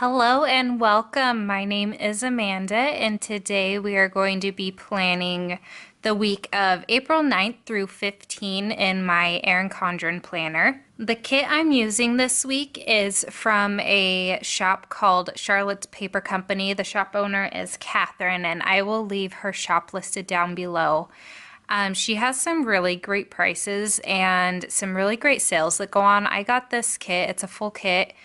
Hello and welcome. My name is Amanda, and today we are going to be planning the week of April 9th through 15 in my Erin Condren planner. The kit I'm using this week is from a shop called Charlotte's Paper Company. The shop owner is Catherine, and I will leave her shop listed down below. She has some really great prices and some really great sales that go on. I got this kit, it's a full kit,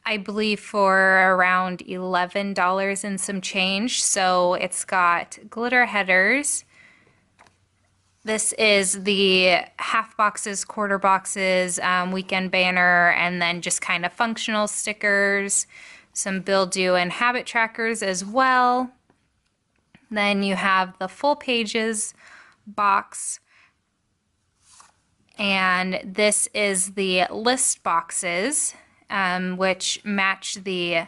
I believe for around $11 and some change. So it's got glitter headers. This is the half boxes, quarter boxes, weekend banner, and then just kind of functional stickers, some bill due and habit trackers as well. Then you have the full pages box, and this is the list boxes, which match the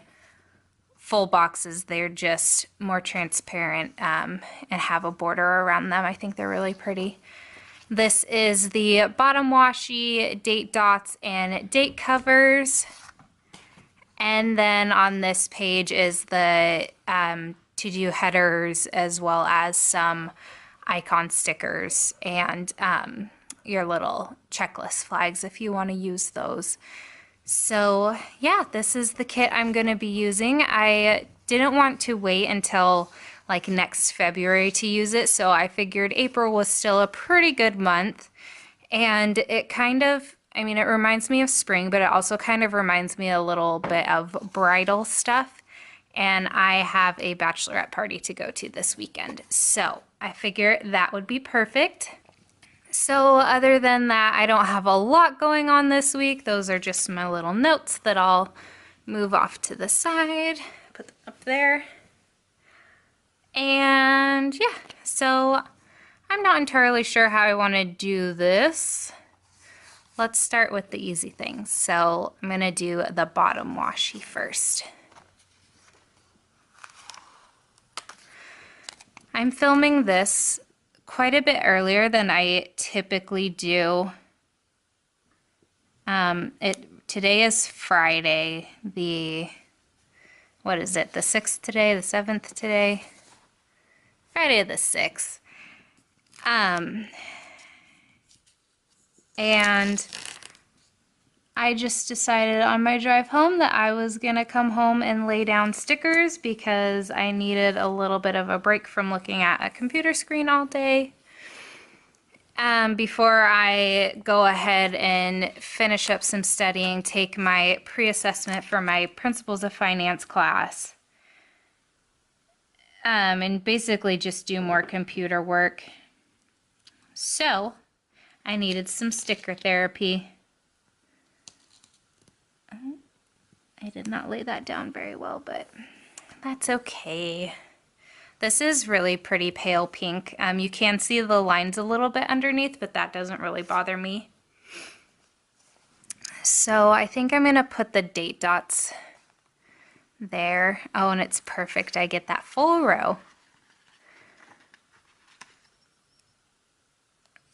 full boxes. They're just more transparent and have a border around them. I think they're really pretty. This is the bottom washi, date dots, and date covers. And then on this page is the to-do headers, as well as some icon stickers and your little checklist flags if you want to use those. So yeah, this is the kit I'm going to be using. I didn't want to wait until like next February to use it, so I figured April was still a pretty good month. And it kind of, I mean, it reminds me of spring, but it also kind of reminds me a little bit of bridal stuff. And I have a bachelorette party to go to this weekend, so I figure that would be perfect. So other than that, I don't have a lot going on this week. Those are just my little notes that I'll move off to the side, put them up there. And yeah, so I'm not entirely sure how I want to do this. Let's start with the easy things. So I'm going to do the bottom washi first. I'm filming this quite a bit earlier than I typically do. Today is Friday, what is it, the 6th today, the 7th today? Friday the 6th. And I just decided on my drive home that I was gonna come home and lay down stickers because I needed a little bit of a break from looking at a computer screen all day, before I go ahead and finish up some studying, take my pre-assessment for my Principles of Finance class, and basically just do more computer work. So I needed some sticker therapy. I did not lay that down very well, but that's okay. This is really pretty pale pink. You can see the lines a little bit underneath, but that doesn't really bother me. So I think I'm gonna put the date dots there. Oh, and it's perfect. I get that full row.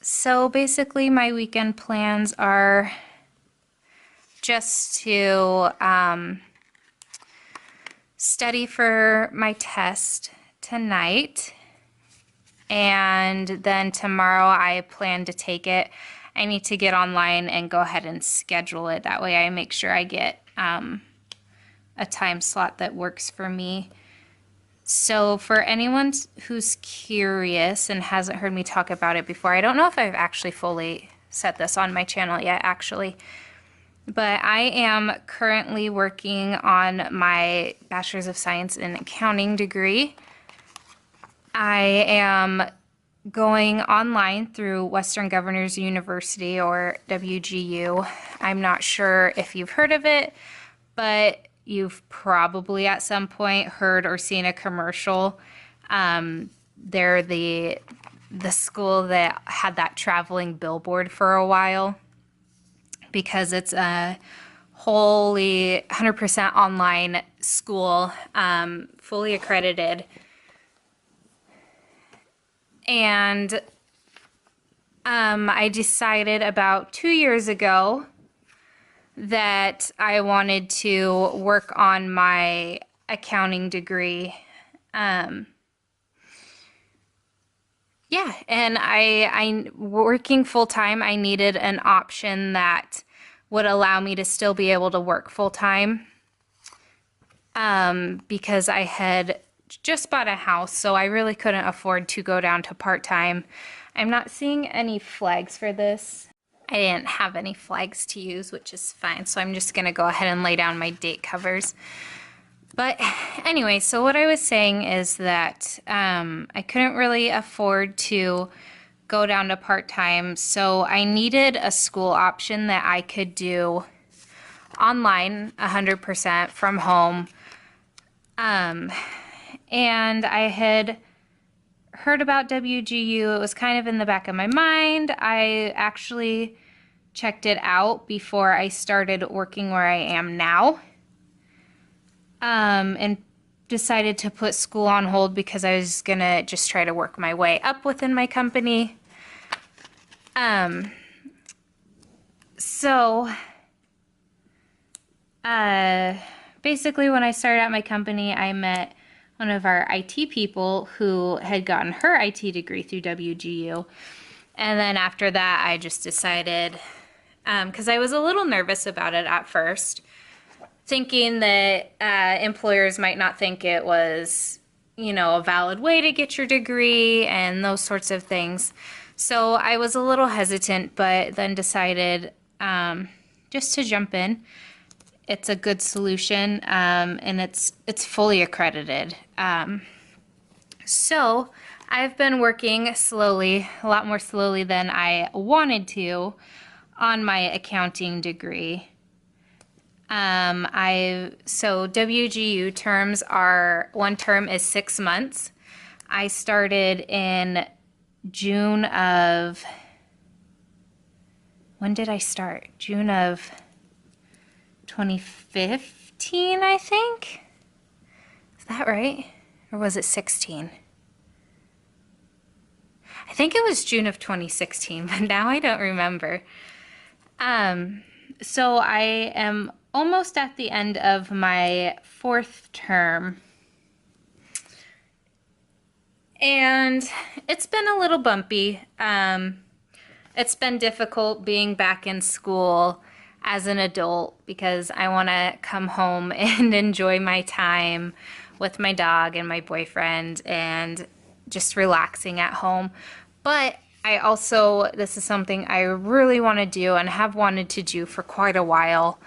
So basically my weekend plans are just to study for my test tonight, and then tomorrow I plan to take it. I need to get online and go ahead and schedule it. That way I make sure I get a time slot that works for me. So for anyone who's curious and hasn't heard me talk about it before, I don't know if I've actually fully said this on my channel yet, actually. But I am currently working on my Bachelor's of Science in Accounting degree. I am going online through Western Governors University, or WGU. I'm not sure if you've heard of it, but you've probably at some point heard or seen a commercial. They're the school that had that traveling billboard for a while, because it's a wholly 100% online school, fully accredited. And I decided about 2 years ago that I wanted to work on my accounting degree. Yeah, and I working full time, I needed an option that would allow me to still be able to work full time. Because I had just bought a house, so I really couldn't afford to go down to part-time. I'm not seeing any flags for this. I didn't have any flags to use, which is fine, so I'm just gonna go ahead and lay down my date covers. But anyway, so what I was saying is that I couldn't really afford to go down to part-time, so I needed a school option that I could do online 100% from home. And I had heard about WGU. It was kind of in the back of my mind. I actually checked it out before I started working where I am now. And decided to put school on hold because I was gonna just try to work my way up within my company. Basically when I started at my company, I met one of our IT people who had gotten her IT degree through WGU. And then after that, I just decided, because I was a little nervous about it at first, thinking that employers might not think it was, you know, a valid way to get your degree and those sorts of things. So I was a little hesitant, but then decided just to jump in. It's a good solution, and it's fully accredited. So I've been working slowly, a lot more slowly than I wanted to, on my accounting degree. So WGU terms are, one term is 6 months. I started in June of, when did I start? June of 2015, I think. Is that right? Or was it 16? I think it was June of 2016, but now I don't remember. So I am almost at the end of my 4th term. And it's been a little bumpy. It's been difficult being back in school as an adult because I want to come home and enjoy my time with my dog and my boyfriend and just relaxing at home. But I also, this is something I really want to do and have wanted to do for quite a while.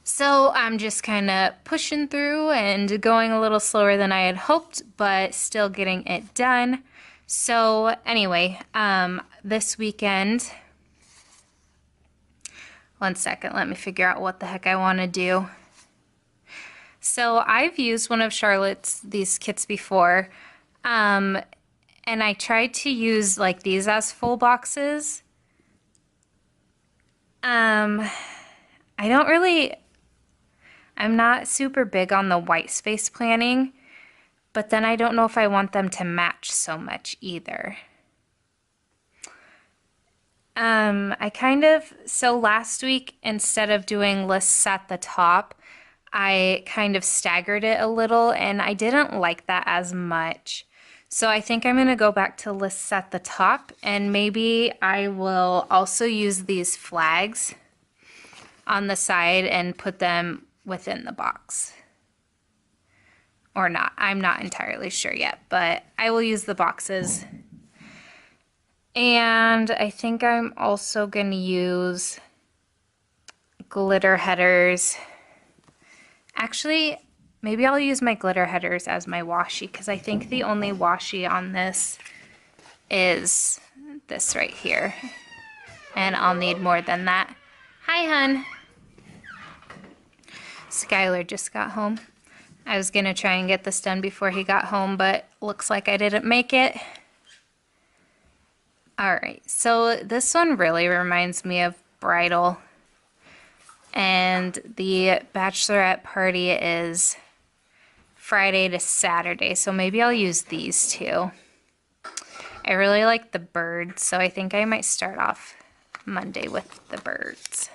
So I'm just kind of pushing through and going a little slower than I had hoped, but still getting it done. So anyway, this weekend, one second, let me figure out what the heck I want to do. So I've used one of Charlotte's, these kits before, and I tried to use like these as full boxes. I'm not super big on the white space planning, but then I don't know if I want them to match so much either. So last week, instead of doing lists at the top, I kind of staggered it a little and I didn't like that as much. So I think I'm gonna go back to lists at the top, and maybe I will also use these flags on the side and put them within the box. Or not, I'm not entirely sure yet, but I will use the boxes. And I think I'm also going to use glitter headers. Actually, maybe I'll use my glitter headers as my washi, because I think the only washi on this is this right here. And I'll need more than that. Hi, hun. Skylar just got home. I was going to try and get this done before he got home, but looks like I didn't make it. Alright, so this one really reminds me of bridal. And the bachelorette party is Friday to Saturday, so maybe I'll use these two. I really like the birds, so I think I might start off Monday with the birds.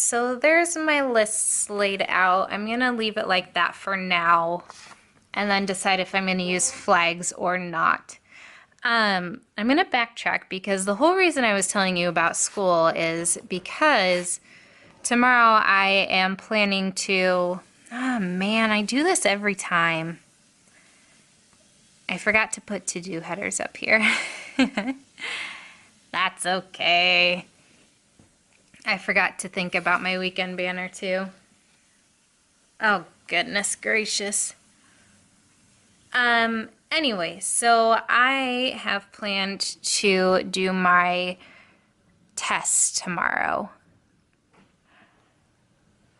so there's my lists laid out. I'm gonna leave it like that for now and then decide if I'm gonna use flags or not. I'm gonna backtrack because the whole reason I was telling you about school is because tomorrow I am planning to, oh man, I do this every time. I forgot to put to-do headers up here. That's okay. I forgot to think about my weekend banner too. Oh, goodness gracious. Anyway, so I have planned to do my test tomorrow.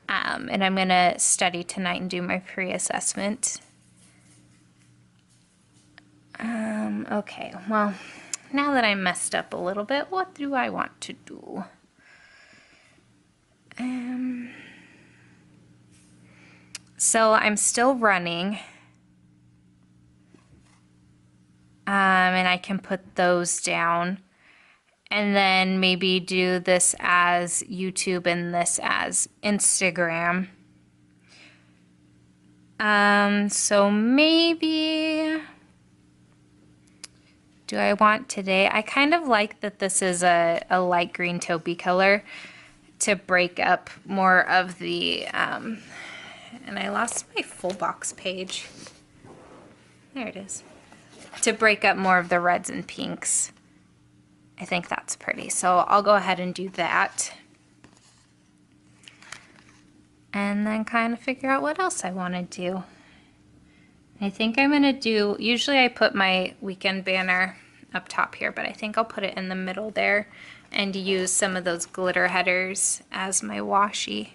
And I'm gonna study tonight and do my pre-assessment. Okay, well, now that I'm messed up a little bit, what do I want to do? So I'm still running. And I can put those down. And then maybe do this as YouTube and this as Instagram. So maybe, do I want today? I kind of like that this is a light green taupey color to break up more of the, and I lost my full box page. There it is. To break up more of the reds and pinks. I think that's pretty, so I'll go ahead and do that. And then kind of figure out what else I want to do. I think I'm going to do, usually I put my weekend banner up top here, but I think I'll put it in the middle there and use some of those glitter headers as my washi.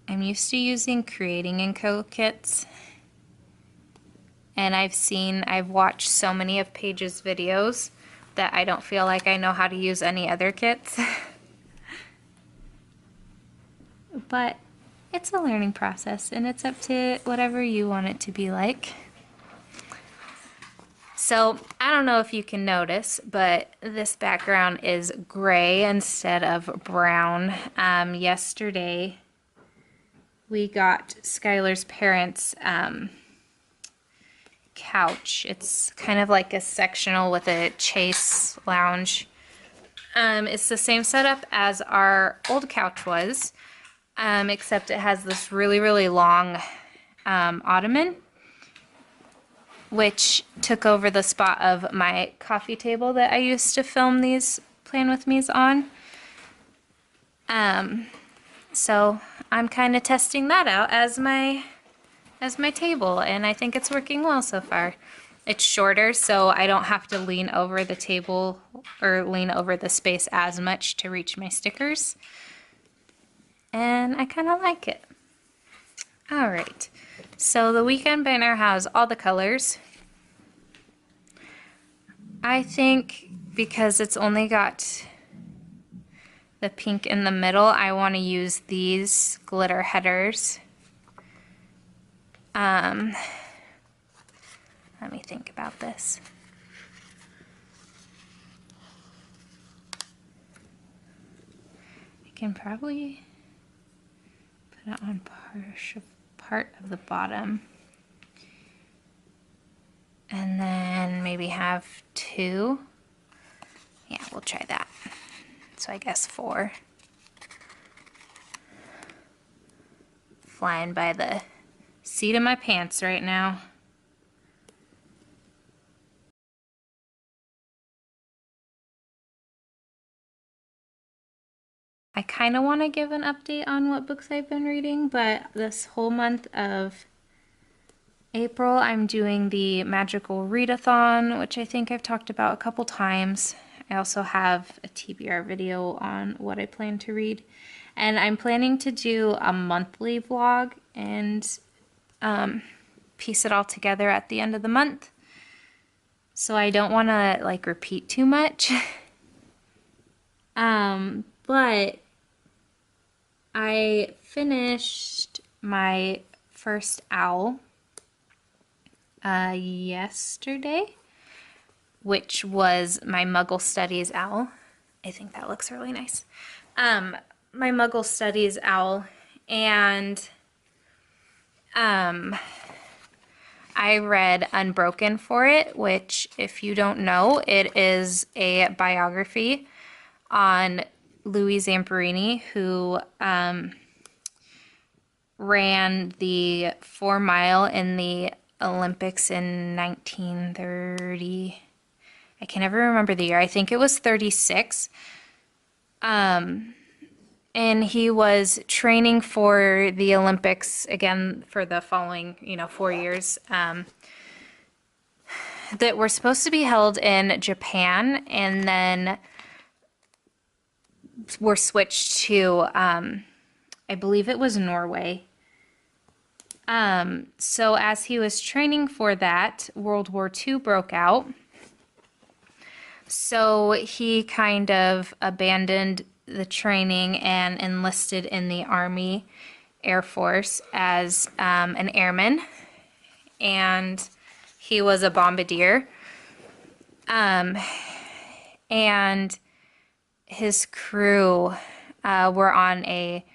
I'm used to using Creating & Co. kits. And I've watched so many of Paige's videos that I don't feel like I know how to use any other kits. But it's a learning process and it's up to whatever you want it to be like. So I don't know if you can notice, but this background is gray instead of brown. Yesterday we got Skylar's parents' couch. It's kind of like a sectional with a chase lounge. It's the same setup as our old couch was, except it has this really, really long ottoman, which took over the spot of my coffee table that I used to film these Plan With Me's on. So I'm kind of testing that out as my table, and I think it's working well so far. It's shorter, so I don't have to lean over the table or lean over the space as much to reach my stickers. And I kind of like it. All right, so the weekend banner has all the colors. I think because it's only got the pink in the middle, I want to use these glitter headers. Let me think about this. I can probably put it on part of the bottom. And then maybe have 2. Yeah, we'll try that. So I guess 4. Flying by the seat of my pants right now. I kind of want to give an update on what books I've been reading, but this whole month of April I'm doing the Magical Readathon, which I think I've talked about a couple times. I also have a TBR video on what I plan to read. And I'm planning to do a monthly vlog and piece it all together at the end of the month. So I don't want to like repeat too much. But I finished my first owl yesterday, which was my Muggle Studies owl. I think that looks really nice. My Muggle Studies owl, and I read Unbroken for it, which, if you don't know, it is a biography on Louis Zamperini, who ran the 4 mile in the Olympics in 1930. I can never remember the year. I think it was 36. And he was training for the Olympics again for the following, 4 years, that were supposed to be held in Japan, and then were switched to, I believe it was Norway. So as he was training for that, World War II broke out. So he kind of abandoned the training and enlisted in the Army Air Force as an airman, and he was a bombardier. And his crew were on a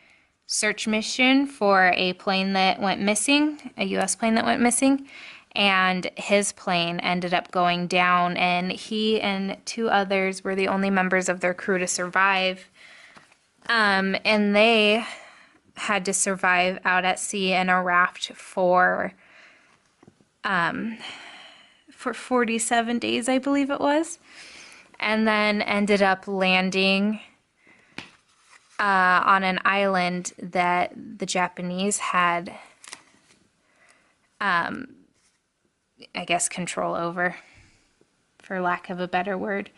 search mission for a plane that went missing, a U.S. plane that went missing, and his plane ended up going down, and he and 2 others were the only members of their crew to survive. And they had to survive out at sea in a raft for 47 days, I believe it was, and then ended up landing on an island that the Japanese had, I guess, control over, for lack of a better word.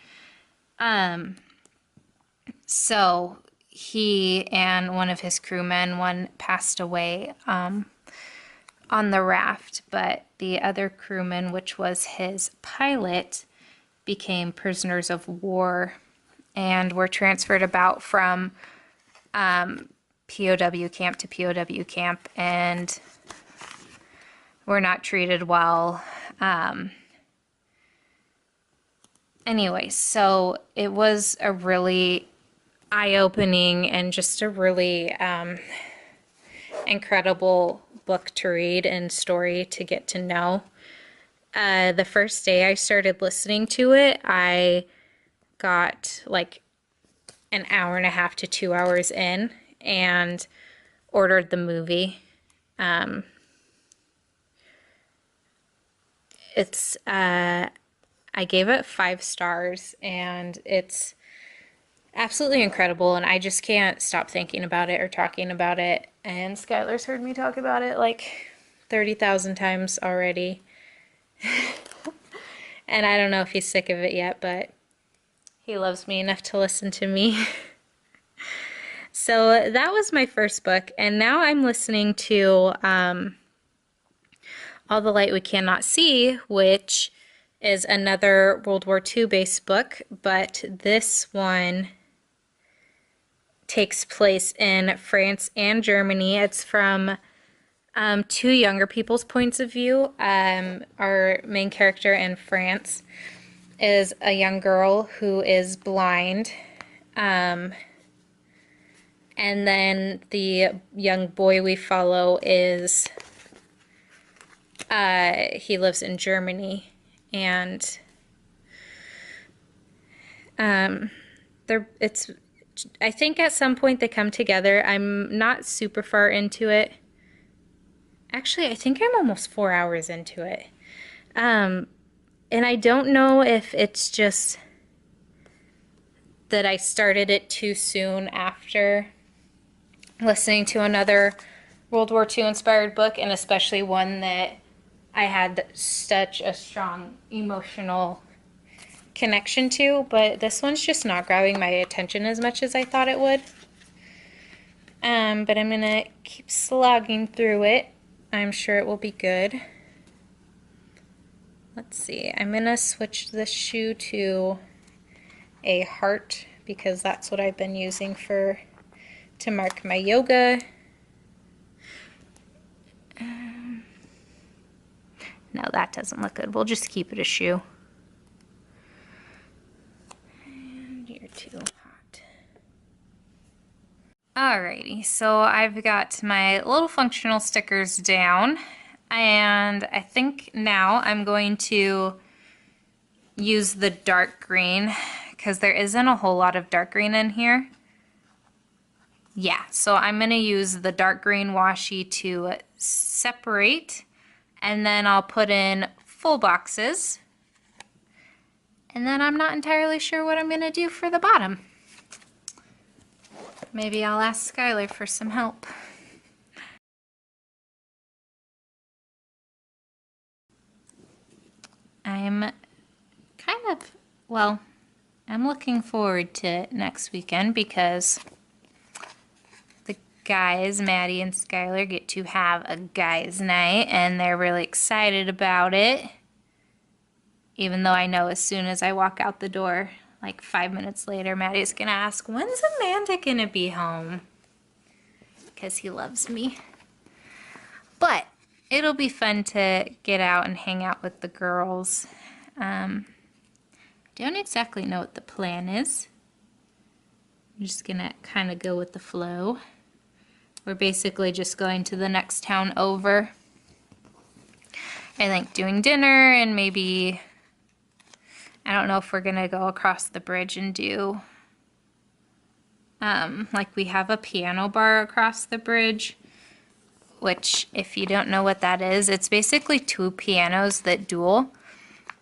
So he and one of his crewmen, one passed away on the raft, but the other crewman, which was his pilot, became prisoners of war and were transferred about from POW camp to POW camp, and were not treated well. Anyway, so it was a really eye-opening and just a really incredible book to read and story to get to know. The first day I started listening to it, I got like an hour and a half to 2 hours in and ordered the movie. I gave it 5 stars, and it's absolutely incredible, and I just can't stop thinking about it or talking about it. And Skylar's heard me talk about it like 30,000 times already. And I don't know if he's sick of it yet, but he loves me enough to listen to me. So that was my first book, and now I'm listening to All the Light We Cannot See, which is another World War II based book, but this one takes place in France and Germany. It's from 2 younger people's points of view. Our main character in France is a young girl who is blind. And then the young boy we follow is, he lives in Germany, and I think at some point they come together. I'm not super far into it. Actually, I think I'm almost 4 hours into it. And I don't know if it's just that I started it too soon after listening to another World War II inspired book, and especially one that I had such a strong emotional connection to, but this one's just not grabbing my attention as much as I thought it would. But I'm gonna keep slogging through it. I'm sure it will be good. Let's see, I'm gonna switch the shoe to a heart because that's what I've been using to mark my yoga. No, that doesn't look good. We'll just keep it a shoe. And here too. Alrighty, so I've got my little functional stickers down, and I think now I'm going to use the dark green because there isn't a whole lot of dark green in here. Yeah, so I'm going to use the dark green washi to separate, and then I'll put in full boxes, and then I'm not entirely sure what I'm going to do for the bottom. Maybe I'll ask Skylar for some help. I'm kind of, well, I'm looking forward to next weekend because the guys, Maddie and Skylar, get to have a guys' night and they're really excited about it. Even though I know as soon as I walk out the door, like 5 minutes later, Maddie's gonna ask, when's Amanda gonna be home? Because he loves me. But it'll be fun to get out and hang out with the girls. Don't exactly know what the plan is. I'm just gonna kind of go with the flow. We're basically just going to the next town over. I think doing dinner and maybe, I don't know if we're gonna go across the bridge and do, like we have a piano bar across the bridge, which if you don't know what that is, it's basically two pianos that duel,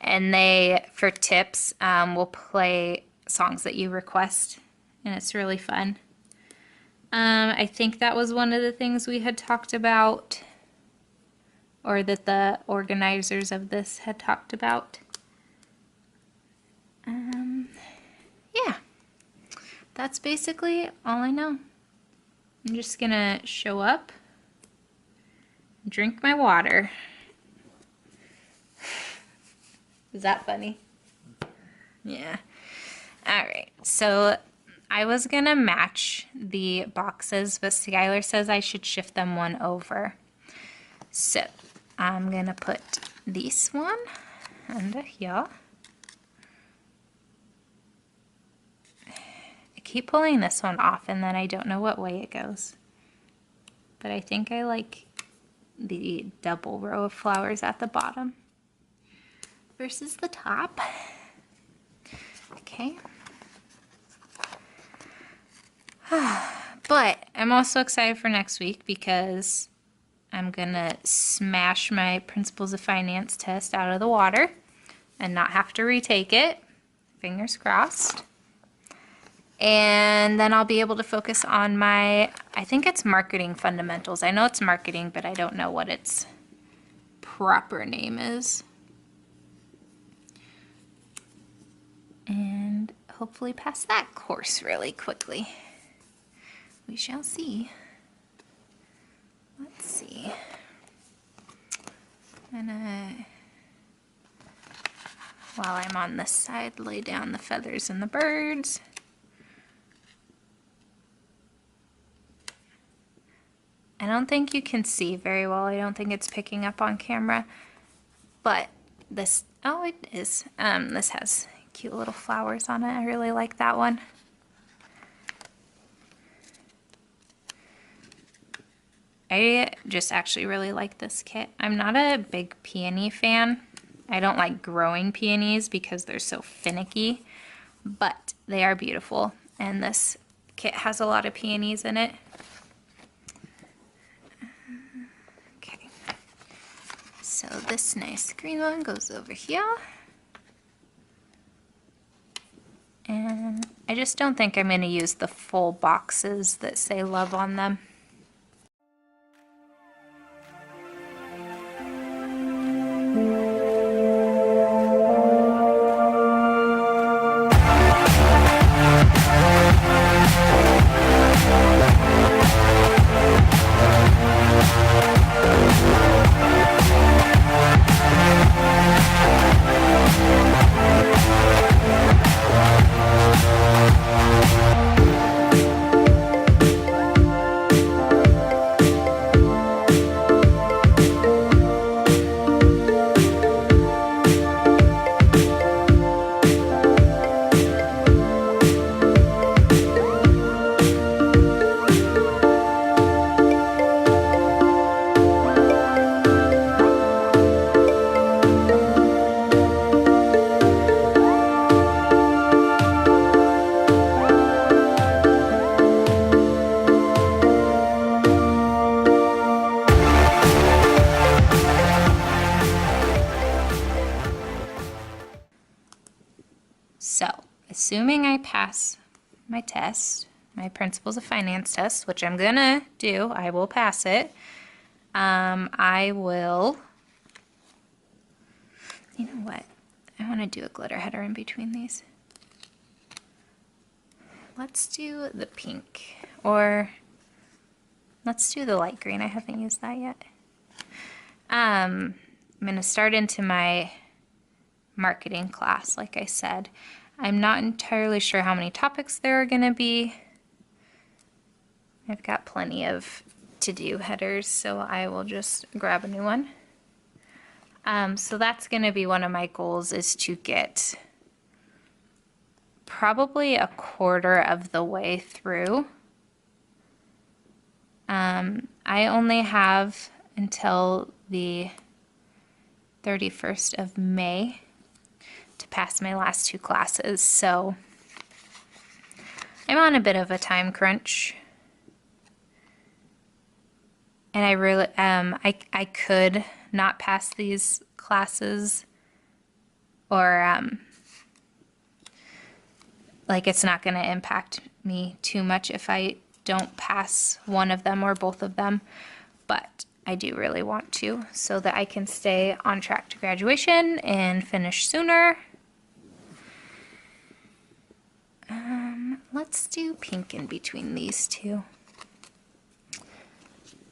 and they, for tips, will play songs that you request, and it's really fun. I think that was one of the things we had talked about, or that the organizers of this had talked about. Yeah, that's basically all I know. I'm just gonna show up, drink my water. Is that funny? Yeah. All right, so I was gonna match the boxes, but Skylar says I should shift them one over. So I'm gonna put this one under here. I keep pulling this one off and then I don't know what way it goes. But I think I like the double row of flowers at the bottom versus the top. Okay. But I'm also excited for next week because I'm gonna smash my Principles of Finance test out of the water and not have to retake it. Fingers crossed. And then I'll be able to focus on my, I think it's marketing fundamentals. I know it's marketing, but I don't know what its proper name is. And hopefully pass that course really quickly. We shall see. Let's see. I'm gonna, while I'm on this side, lay down the feathers and the birds. I don't think you can see very well. I don't think it's picking up on camera, but this, oh, it is. This has cute little flowers on it. I really like that one. I just actually really like this kit. I'm not a big peony fan. I don't like growing peonies because they're so finicky, but they are beautiful. And this kit has a lot of peonies in it. Okay. So this nice green one goes over here. And I just don't think I'm going to use the full boxes that say love on them. assuming I pass my test, my Principles of Finance test, which I'm gonna do, I will pass it. I will, you know what? I want to do a glitter header in between these. Let's do the pink, or let's do the light green. I haven't used that yet. I'm going to start into my marketing class, like I said. I'm not entirely sure how many topics there are going to be. I've got plenty of to-do headers, so I will just grab a new one. So that's going to be one of my goals, is to get probably a quarter of the way through. I only have until the 31st of May to pass my last 2 classes, so I'm on a bit of a time crunch. And I really, I could not pass these classes, or like it's not going to impact me too much if I don't pass one of them or both of them, but I do really want to, so that I can stay on track to graduation and finish sooner. Let's do pink in between these two,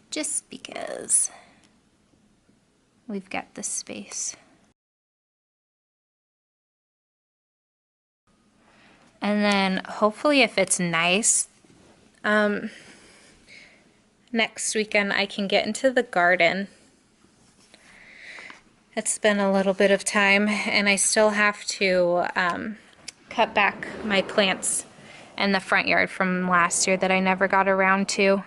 just because we've got the space. And then hopefully, if it's nice, next weekend I can get into the garden. It's been a little bit of time, and I still have to cut back my plants in the front yard from last year that I never got around to.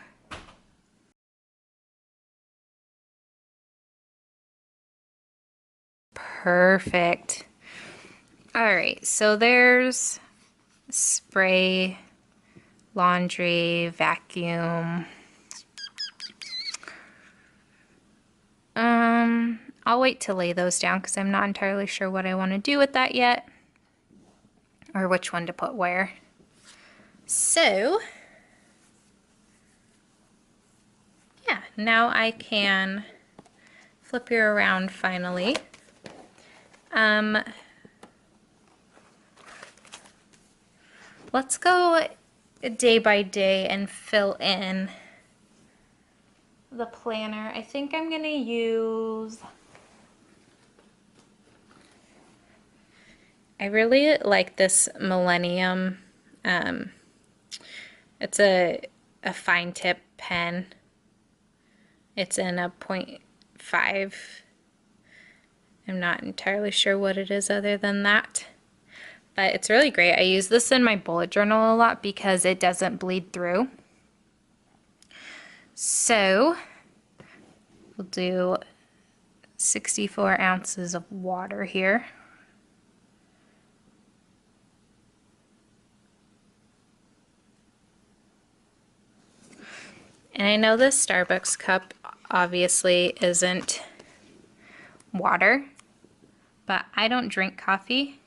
Perfect. All right, so there's spray, laundry, vacuum. I'll wait to lay those down because I'm not entirely sure what I want to do with that yet, or which one to put where. So, yeah, now I can flip you around finally. Let's go day by day and fill in the planner. I think I'm gonna use, I really like this Millennium. It's a fine tip pen. It's in a 0.5. I'm not entirely sure what it is other than that, but it's really great. I use this in my bullet journal a lot because it doesn't bleed through. So we'll do 64 ounces of water here. And I know this Starbucks cup obviously isn't water, but I don't drink coffee.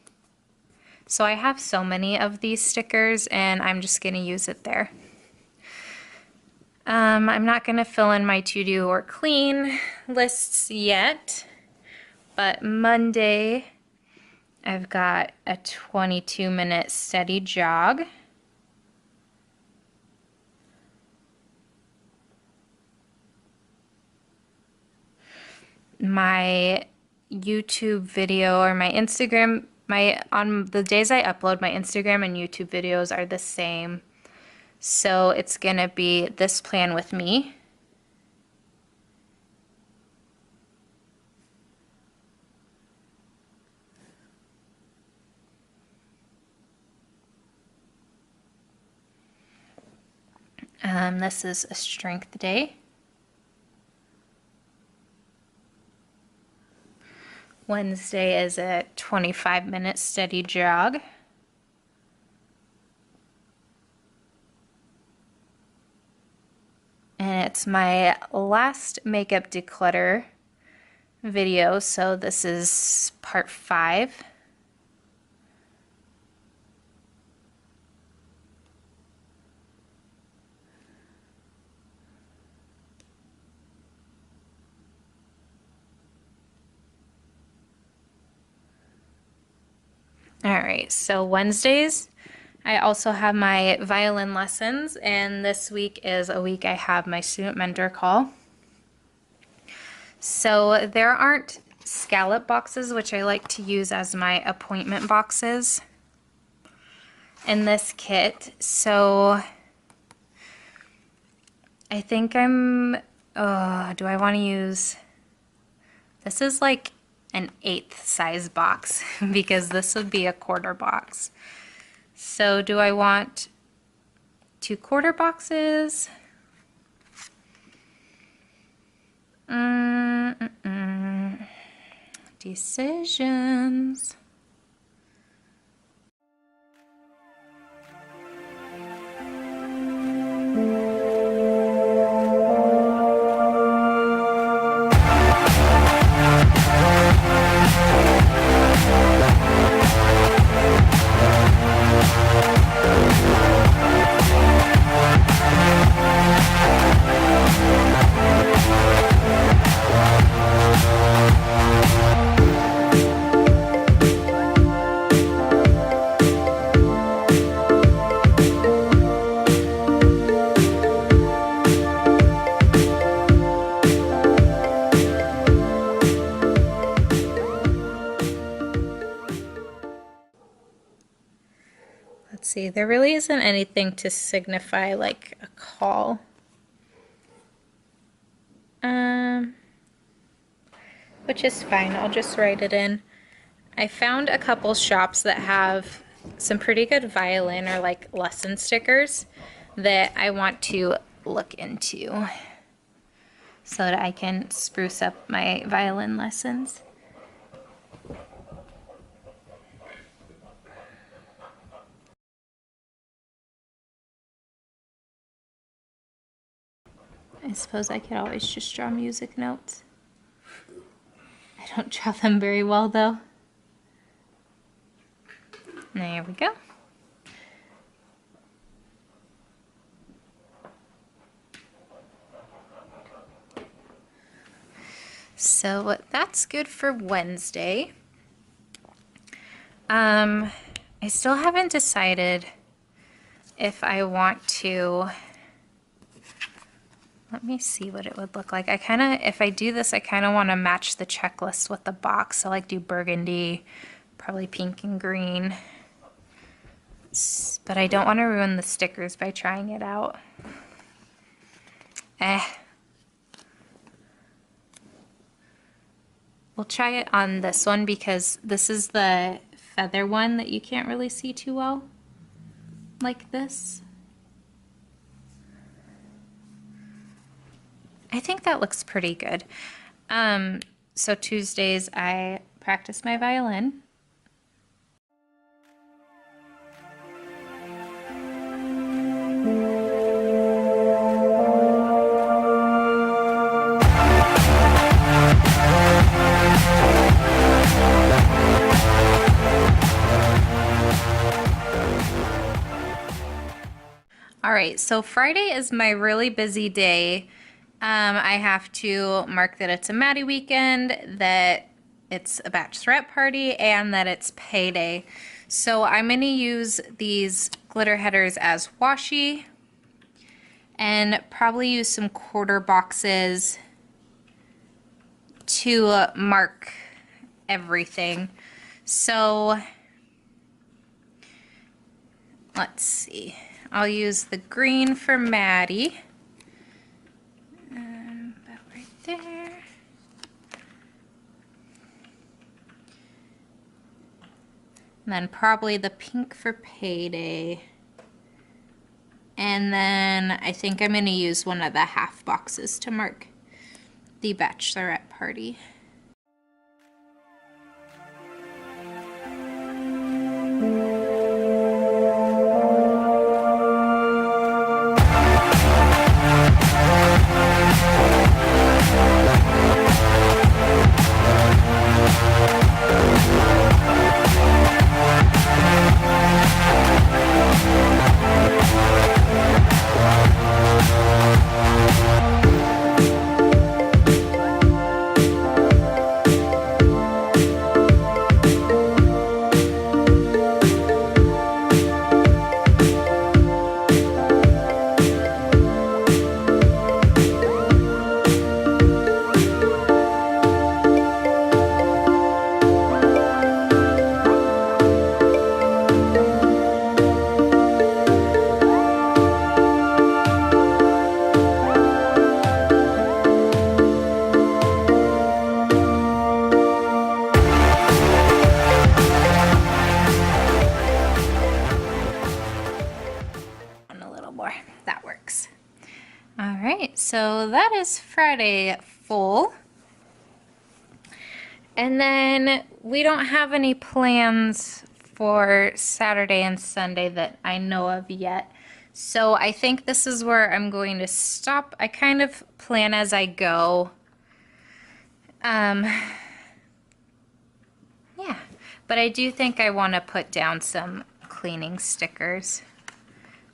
So I have so many of these stickers, and I'm just gonna use it there. I'm not gonna fill in my to-do or clean lists yet, but Monday I've got a 22-minute steady jog. My YouTube video or my Instagram, on the days I upload, my Instagram and YouTube videos are the same. So it's gonna be this plan with me. This is a strength day. Wednesday is a 25-minute steady jog. And it's my last makeup declutter video, so this is part 5. All right, so Wednesdays, I also have my violin lessons, and this week is a week I have my student mentor call. So there aren't scallop boxes, which I like to use as my appointment boxes in this kit. So I think do I want to use, this is like an 1/8 size box because this would be a quarter box. So do I want 2 quarter boxes? Decisions. Let's see, there really isn't anything to signify like a call. Which is fine, I'll just write it in. I found a couple shops that have some pretty good violin or like lesson stickers that I want to look into so that I can spruce up my violin lessons. I suppose I could always just draw music notes. I don't draw them very well though. There we go. So that's good for Wednesday. I still haven't decided if I want to, let me see what it would look like. If I do this, I kind of want to match the checklist with the box. So like do burgundy, probably pink and green. But I don't want to ruin the stickers by trying it out. We'll try it on this one because this is the feather one that you can't really see too well, like this. I think that looks pretty good. So Tuesdays I practice my violin. All right, so Friday is my really busy day. I have to mark that it's a Maddie weekend, that it's a bachelorette party, and that it's payday. So I'm going to use these glitter headers as washi and probably use some quarter boxes to mark everything. So let's see. I'll use the green for Maddie. About right there. And then probably the pink for payday. And then I think I'm going to use one of the half boxes to mark the bachelorette party. weeks. All right, so that is Friday full. And then we don't have any plans for Saturday and Sunday that I know of yet. So I think this is where I'm going to stop. I kind of plan as I go. Yeah, but I do think I want to put down some cleaning stickers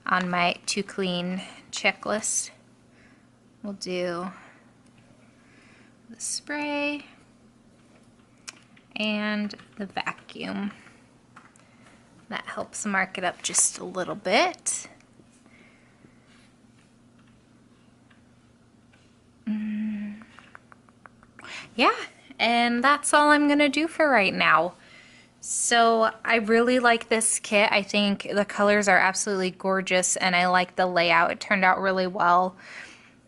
on my to clean checklist. We'll do the spray and the vacuum. That helps mark it up just a little bit. Yeah, and that's all I'm gonna do for right now. So I really like this kit. I think the colors are absolutely gorgeous and I like the layout. It turned out really well.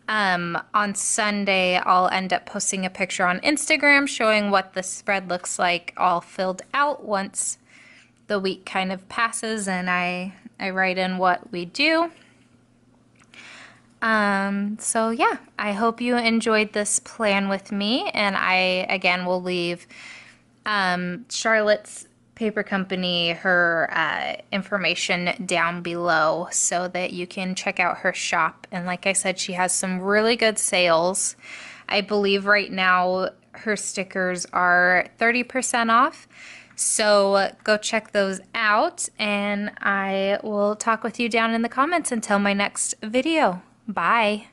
On Sunday, I'll end up posting a picture on Instagram showing what the spread looks like all filled out once the week kind of passes and I write in what we do. So yeah, I hope you enjoyed this plan with me, and I again will leave Charlotte's paper company, her information down below so that you can check out her shop. And like I said, she has some really good sales. I believe right now her stickers are 30% off. So go check those out, and I will talk with you down in the comments until my next video. Bye.